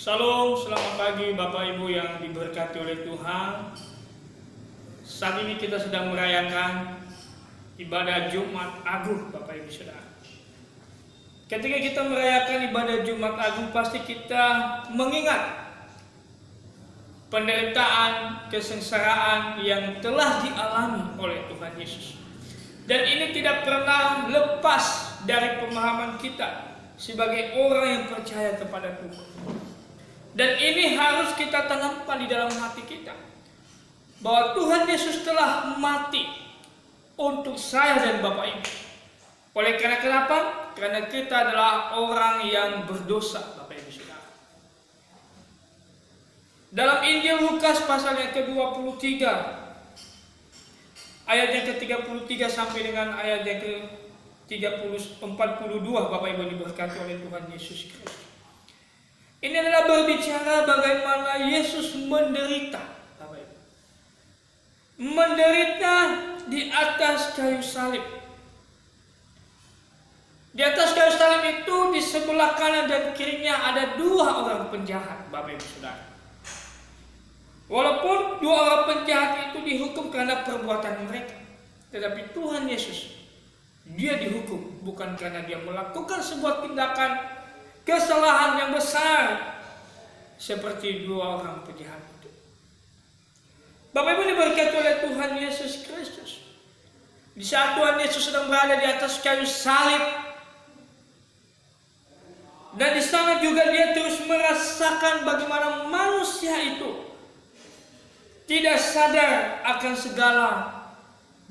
Shalom, selamat pagi Bapak Ibu yang diberkati oleh Tuhan. Saat ini kita sedang merayakan ibadah Jumat Agung, Bapak Ibu Saudara. Ketika kita merayakan ibadah Jumat Agung, pasti kita mengingat penderitaan, kesengsaraan yang telah dialami oleh Tuhan Yesus. Dan ini tidak pernah lepas dari pemahaman kita sebagai orang yang percaya kepada Tuhan. Dan ini harus kita tanamkan di dalam hati kita, bahwa Tuhan Yesus telah mati untuk saya dan Bapak Ibu. Oleh karena kenapa? Karena kita adalah orang yang berdosa, Bapak Ibu Saudara. Dalam Injil Lukas pasal yang ke-23, ayat yang ke-33 sampai dengan ayat yang ke-42, Bapak Ibu diberkati oleh Tuhan Yesus Kristus. Ini adalah berbicara bagaimana Yesus menderita, Bapak Ibu. Menderita di atas kayu salib. Di atas kayu salib itu di sebelah kanan dan kirinya ada dua orang penjahat, Bapak Ibu Saudara. Walaupun dua orang penjahat itu dihukum karena perbuatan mereka, tetapi Tuhan Yesus, dia dihukum bukan karena dia melakukan sebuah tindakan kesalahan yang besar seperti dua orang penjahat itu. Bapak Ibu diberkati oleh Tuhan Yesus Kristus. Di saat Tuhan Yesus sedang berada di atas kayu salib, dan di sana juga dia terus merasakan bagaimana manusia itu tidak sadar akan segala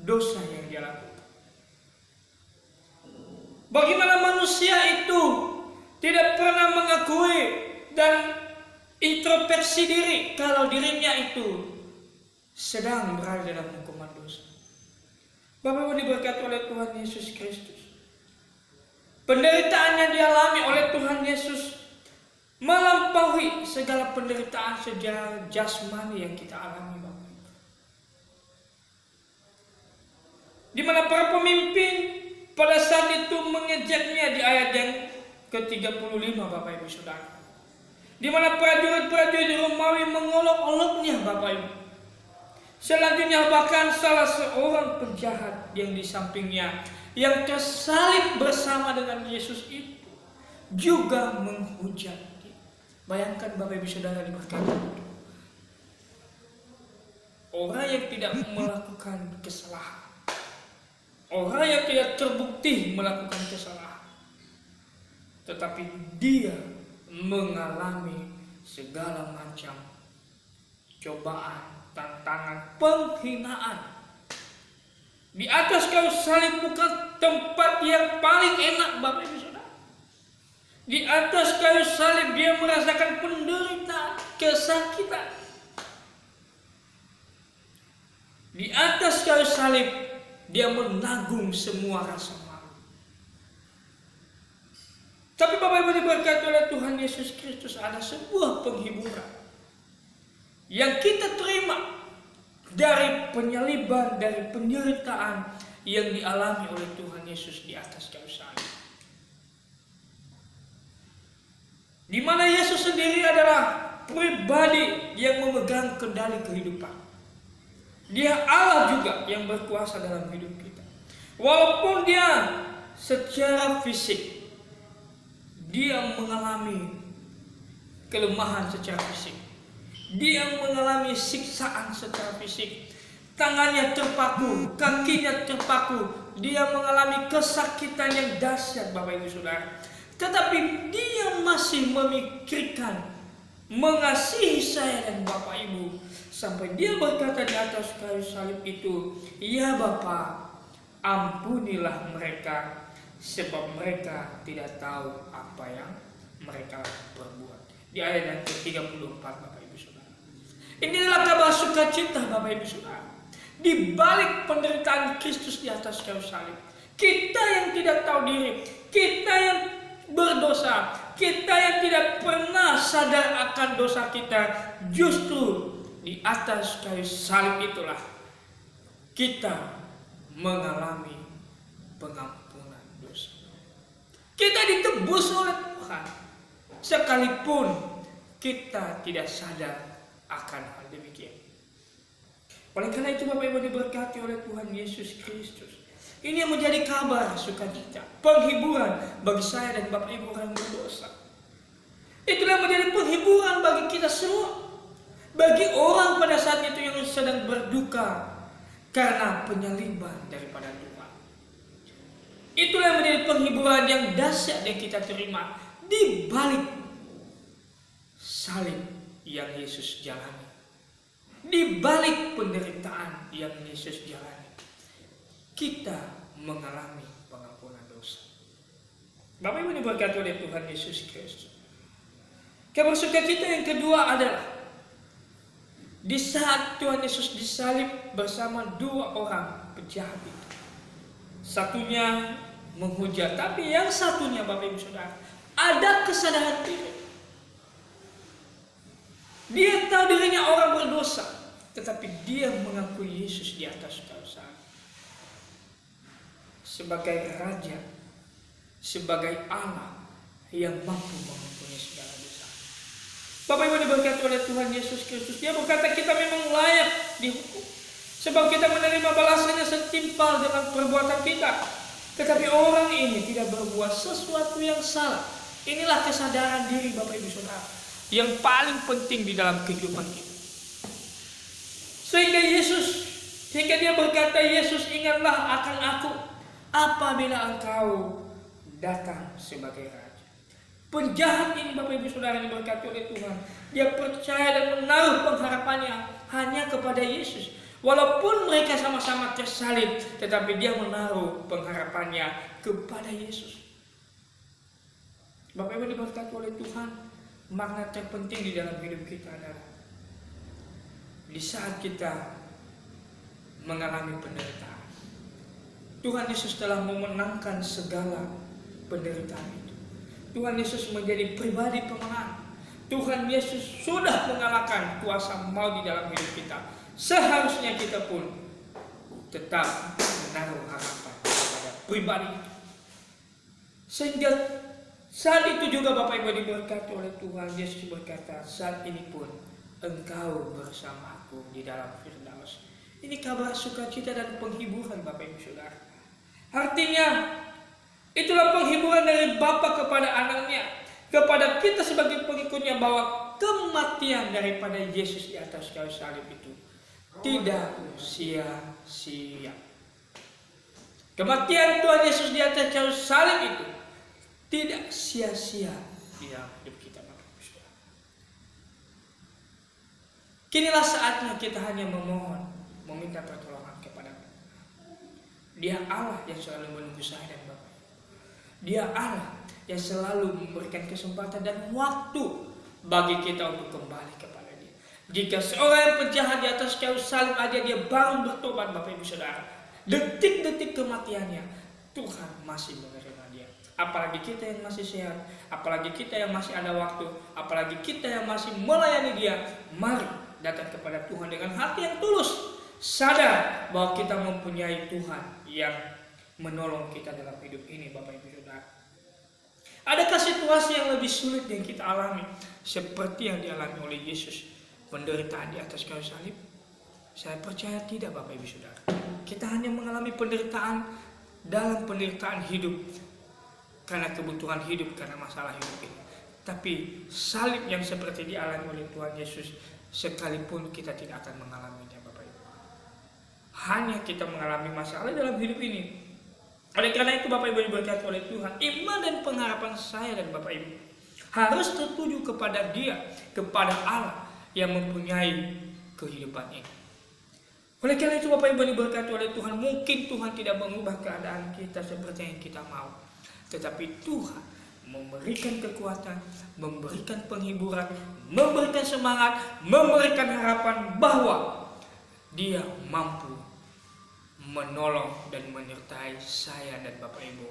dosa yang dia lakukan. Bagaimana manusia itu tidak pernah mengakui dan introspeksi diri kalau dirinya itu sedang berada dalam hukuman dosa. Bapak Ibu diberkati oleh Tuhan Yesus Kristus. Penderitaan yang dialami oleh Tuhan Yesus melampaui segala penderitaan secara jasmani yang kita alami, Bapak Ibu. Di mana para pemimpin pada saat itu mengejeknya di ayat yang ke-35, Bapak Ibu Saudara. Di mana prajurit-prajurit Romawi mengolok-oloknya, Bapak Ibu. Selanjutnya bahkan salah seorang penjahat yang di sampingnya yang tersalib bersama dengan Yesus itu juga menghujat. Bayangkan Bapak Ibu Saudara diberkati. Orang yang tidak melakukan kesalahan, orang yang tidak terbukti melakukan kesalahan, tetapi dia mengalami segala macam cobaan, tantangan, penghinaan. Di atas kayu salib bukan tempat yang paling enak, Bapak Ibu Saudara. Di atas kayu salib dia merasakan penderitaan, kesakitan. Di atas kayu salib dia menanggung semua rasa malu. Tapi Bapak Ibu diberkati oleh Tuhan Yesus Kristus, ada sebuah penghiburan yang kita terima dari penyaliban, dari penderitaan yang dialami oleh Tuhan Yesus di atas kayu salib. Di mana Yesus sendiri adalah pribadi yang memegang kendali kehidupan. Dia Allah juga yang berkuasa dalam hidup kita. Walaupun dia secara fisik dia mengalami kelemahan secara fisik, dia mengalami siksaan secara fisik, tangannya terpaku, kakinya terpaku, dia mengalami kesakitan yang dahsyat, Bapak Ibu Saudara. Tetapi dia masih memikirkan mengasihi saya dan Bapak Ibu, sampai dia berkata di atas kayu salib itu, "Ya Bapa, ampunilah mereka, sebab mereka tidak tahu apa yang mereka perbuat." Di ayat yang ke-34, Bapak Ibu Saudara. Ini adalah kabar sukacita, Bapak Ibu Saudara. Di balik penderitaan Kristus di atas kayu salib, kita yang tidak tahu diri, kita yang berdosa, kita yang tidak pernah sadar akan dosa kita, justru di atas kayu salib itulah kita mengalami pengampunan dosa. Kita ditebus oleh Tuhan. Sekalipun kita tidak sadar akan hal demikian. Oleh karena itu Bapak Ibu diberkati oleh Tuhan Yesus Kristus, ini yang menjadi kabar sukacita, penghiburan bagi saya dan Bapak Ibu orang berdosa. Itulah menjadi penghiburan bagi kita semua, bagi orang pada saat itu yang sedang berduka karena penyaliban daripada Tuhan. Itulah menjadi penghiburan yang dahsyat yang kita terima di balik salib yang Yesus jalani, di balik penderitaan yang Yesus jalani, kita mengalami pengampunan dosa. Bapak Ibu diberkati oleh Tuhan Yesus Kristus. Kabar sukacita yang kedua adalah di saat Tuhan Yesus disalib bersama dua orang penjahat itu. Satunya menghujat, tapi yang satunya Bapak Ibu Saudara ada kesadaran diri. Dia tahu dirinya orang berdosa, tetapi dia mengakui Yesus di atas kayu salib sebagai Raja, sebagai Allah yang mampu mengampuni segala dosa. Bapak Ibu diberkati oleh Tuhan Yesus Kristus. Dia berkata kita memang layak dihukum, sebab kita menerima balasannya setimpal dengan perbuatan kita. Tetapi orang ini tidak berbuat sesuatu yang salah. Inilah kesadaran diri Bapak Ibu Saudara yang paling penting di dalam kehidupan kita. Sehingga dia berkata, Yesus, ingatlah akan aku apabila engkau datang sebagai Raja. Penjahat ini Bapak Ibu Saudara diberkati oleh Tuhan, dia percaya dan menaruh pengharapannya hanya kepada Yesus. Walaupun mereka sama-sama tersalib, tetapi dia menaruh pengharapannya kepada Yesus. Bapak Ibu diberkati oleh Tuhan, makna terpenting di dalam hidup kita adalah di saat kita mengalami penderitaan, Tuhan Yesus telah memenangkan segala penderitaan itu. Tuhan Yesus menjadi pribadi pemenang. Tuhan Yesus sudah mengalahkan kuasa maut di dalam hidup kita. Seharusnya kita pun tetap menaruh harapan pada pribadi itu. Sehingga saat itu juga Bapak Ibu diberkati oleh Tuhan, Yesus berkata, saat ini pun engkau bersama aku di dalam Firdaus. Ini kabar sukacita dan penghiburan Bapak Ibu Saudara. Artinya itulah penghiburan dari Bapa kepada anaknya, kepada kita sebagai pengikutnya, bahwa kematian daripada Yesus di atas kayu salib itu tidak sia-sia. Kematian Tuhan Yesus di atas kayu salib itu tidak sia-sia di dalam hidup kita Bapak Ibu Saudara. Kinilah saatnya kita hanya memohon, meminta pertolongan kepada Tuhan. Dia Allah yang selalu menunggu saya dan Bapak. Dia Allah yang selalu memberikan kesempatan dan waktu bagi kita untuk kembali kepada Dia. Jika seorang yang penjahat di atas kayu salib aja dia baru bertobat Bapak Ibu Saudara, detik-detik kematiannya Tuhan masih menerima dia. Apalagi kita yang masih sehat, apalagi kita yang masih ada waktu, apalagi kita yang masih melayani Dia. Mari datang kepada Tuhan dengan hati yang tulus, sadar bahwa kita mempunyai Tuhan yang menolong kita dalam hidup ini Bapak Ibu Saudara. Adakah situasi yang lebih sulit yang kita alami seperti yang dialami oleh Yesus, penderitaan di atas kayu salib? Saya percaya tidak Bapak Ibu Saudara. Kita hanya mengalami penderitaan dalam penderitaan hidup karena kebutuhan hidup, karena masalah hidup ini. Tapi salib yang seperti dialami oleh Tuhan Yesus, sekalipun kita tidak akan mengalaminya Bapak Ibu. Hanya kita mengalami masalah dalam hidup ini. Oleh karena itu Bapak Ibu diberkati oleh Tuhan, iman dan pengharapan saya dan Bapak Ibu harus tertuju kepada Dia, kepada Allah yang mempunyai kehidupan ini. Oleh karena itu Bapak Ibu diberkati oleh Tuhan, mungkin Tuhan tidak mengubah keadaan kita seperti yang kita mau, tetapi Tuhan memberikan kekuatan, memberikan penghiburan, memberikan semangat, memberikan harapan bahwa Dia mampu menolong dan menyertai saya dan Bapak Ibu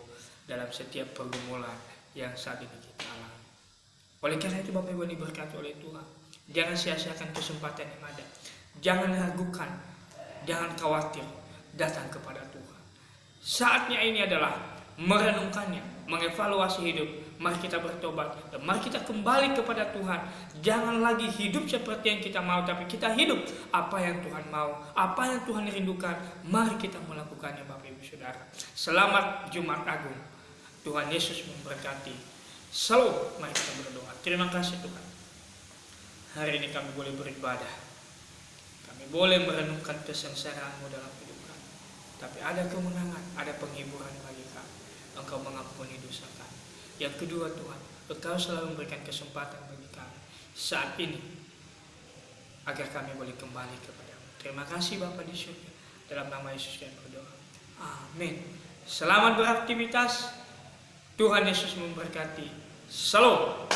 dalam setiap pergumulan yang saat ini kita alami. Oleh karena itu Bapak Ibu diberkati oleh Tuhan, jangan sia-siakan kesempatan yang ada. Jangan ragukan, jangan khawatir, datang kepada Tuhan. Saatnya ini adalah merenungkannya, mengevaluasi hidup, mari kita bertobat, dan mari kita kembali kepada Tuhan. Jangan lagi hidup seperti yang kita mau, tapi kita hidup apa yang Tuhan mau, apa yang Tuhan rindukan. Mari kita melakukannya, Bapak Ibu Saudara. Selamat Jumat Agung. Tuhan Yesus memberkati. Shalom. Mari kita berdoa. Terima kasih Tuhan. Hari ini kami boleh beribadah. Kami boleh merenungkan kesengsaraan-Mu dalam hidup kami. Tapi ada kemenangan, ada penghiburan bagi kami. Engkau mengampuni dosa kami. Yang kedua Tuhan, Engkau selalu memberikan kesempatan bagi kami saat ini agar kami boleh kembali kepada-Mu. Terima kasih Bapa di surga. Dalam nama Yesus kami berdoa. Amin. Selamat beraktivitas. Tuhan Yesus memberkati. Shalom.